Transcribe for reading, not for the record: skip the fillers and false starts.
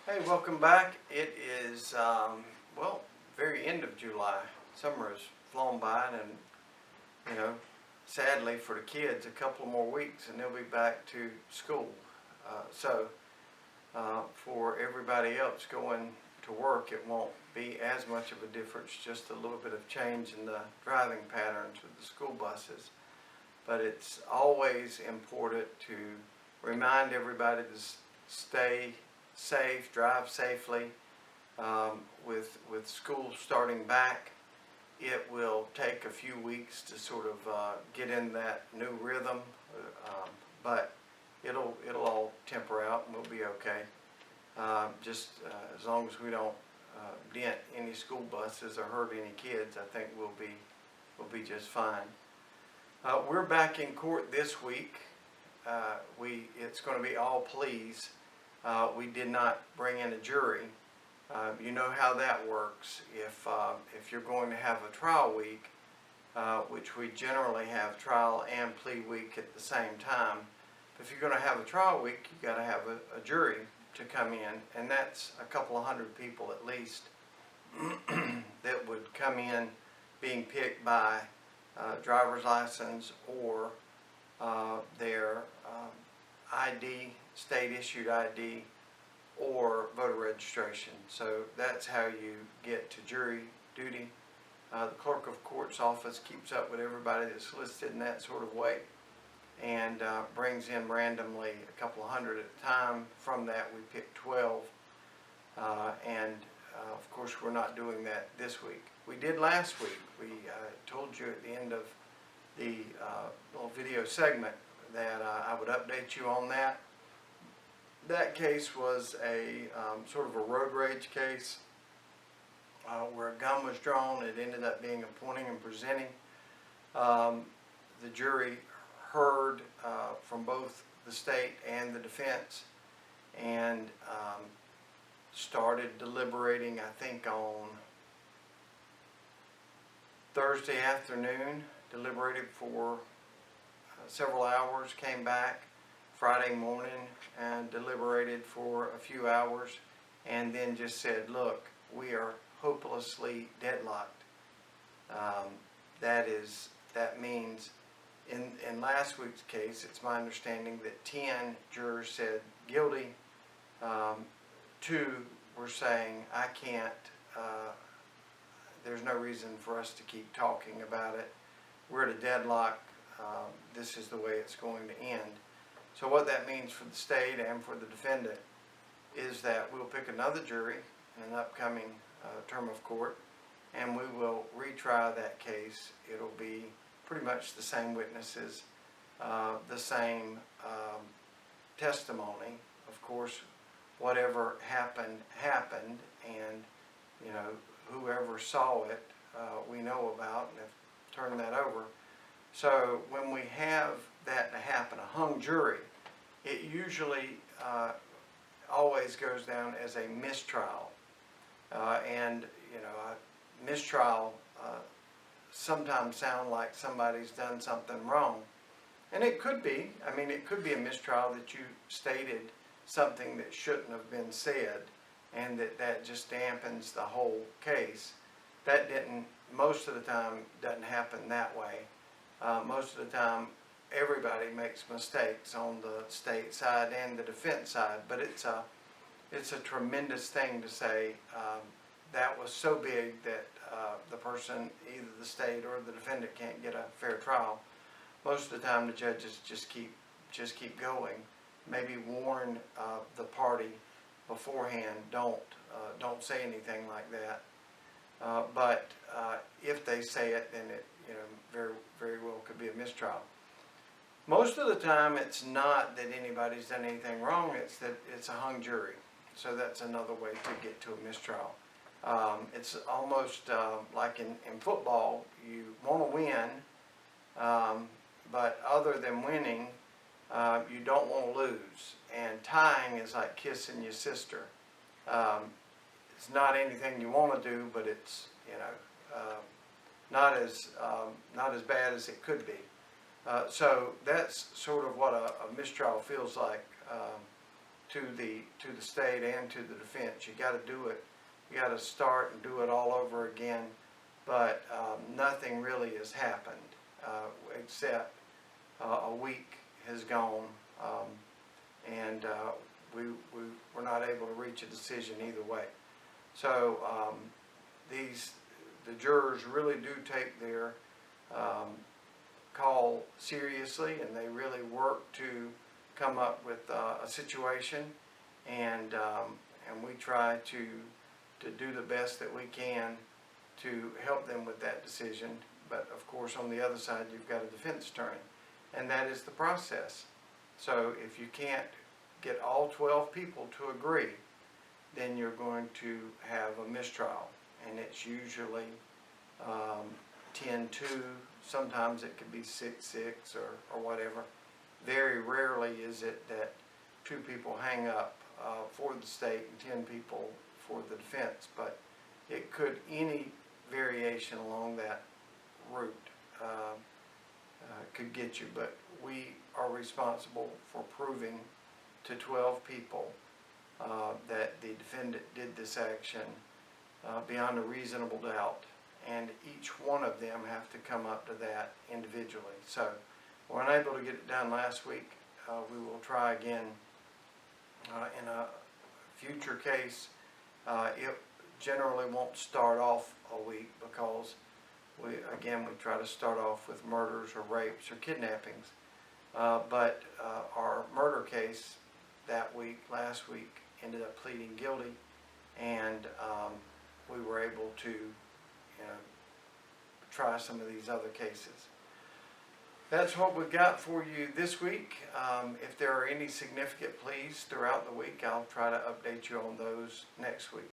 Hey, welcome back. It is, well, very end of July. Summer has flown by and, sadly for the kids, a couple more weeks and they'll be back to school. For everybody else going to work, it won't be as much of a difference, just a little bit of change in the driving patterns with the school buses. But it's always important to remind everybody to stay safe, drive safely. With school starting back, it will take a few weeks to sort of get in that new rhythm, but it'll all temper out and we'll be okay. As long as we don't dent any school buses or hurt any kids, I think we'll be just fine. We're back in court this week. It's going to be all pleas. We did not bring in a jury. You know how that works. If you're going to have a trial week, which we generally have trial and plea week at the same time, if you're going to have a trial week, you got to have a jury to come in, and that's a couple of hundred people at least that would come in being picked by driver's license or their ID, state issued ID, or voter registration. So that's how you get to jury duty. The clerk of court's office keeps up with everybody that's listed in that sort of way and brings in randomly a couple of hundred at a time. From that we pick 12 of course we're not doing that this week. We did last week. We told you at the end of the little video segment that I would update you on that. That case was a sort of a road rage case where a gun was drawn. It ended up being a pointing and presenting. The jury heard from both the state and the defense and started deliberating, I think, on Thursday afternoon. Deliberated for several hours, came back Friday morning and deliberated for a few hours, and then just said, look, we are hopelessly deadlocked. That means in last week's case, it's my understanding that 10 jurors said guilty. 2 were saying, I can't, there's no reason for us to keep talking about it. We're at a deadlock. This is the way it's going to end. So what that means for the state and for the defendant is that we'll pick another jury in an upcoming term of court, and we will retry that case. It'll be pretty much the same witnesses, the same testimony. Of course, whatever happened, and whoever saw it, we know about and have turned that over. So when we have that to happen, a hung jury, it usually always goes down as a mistrial. Mistrial sometimes sound like somebody's done something wrong. And it could be. I mean, it could be a mistrial that you stated something that shouldn't have been said, and that just dampens the whole case. That most of the time doesn't happen that way. Most of the time everybody makes mistakes on the state side and the defense side, but it's a tremendous thing to say that was so big that the person, either the state or the defendant, can't get a fair trial. Most of the time the judges just keep going. Maybe warn the party beforehand, don't say anything like that. But if they say it, then it very, very well could be a mistrial. Most of the time it's not that anybody's done anything wrong, it's that it's a hung jury. So that's another way to get to a mistrial. It's almost like in football, you want to win, but other than winning, you don't want to lose. And tying is like kissing your sister. It's not anything you want to do, but it's not as bad as it could be. So that's sort of what a mistrial feels like. to the state and to the defense. You got to do it. You got to start and do it all over again. But nothing really has happened except a week has gone, and we're not able to reach a decision either way. So the jurors really do take their call seriously, and they really work to come up with a situation, and we try to do the best that we can to help them with that decision. But of course, on the other side, you've got a defense attorney, and that is the process. So if you can't get all 12 people to agree, then you're going to have a mistrial, and it's usually 10-2. Sometimes it could be 6-6 or whatever. Very rarely is it that 2 people hang up for the state and 10 people for the defense, but it could, any variation along that route could get you. But we are responsible for proving to 12 people that the defendant did this action beyond a reasonable doubt, and each one of them have to come up to that individually. So we we're unable to get it done last week. We will try again in a future case. It generally won't start off a week because we try to start off with murders or rapes or kidnappings. But our murder case last week, ended up pleading guilty, and we were able to try some of these other cases. That's what we've got for you this week. If there are any significant pleas throughout the week, I'll try to update you on those next week.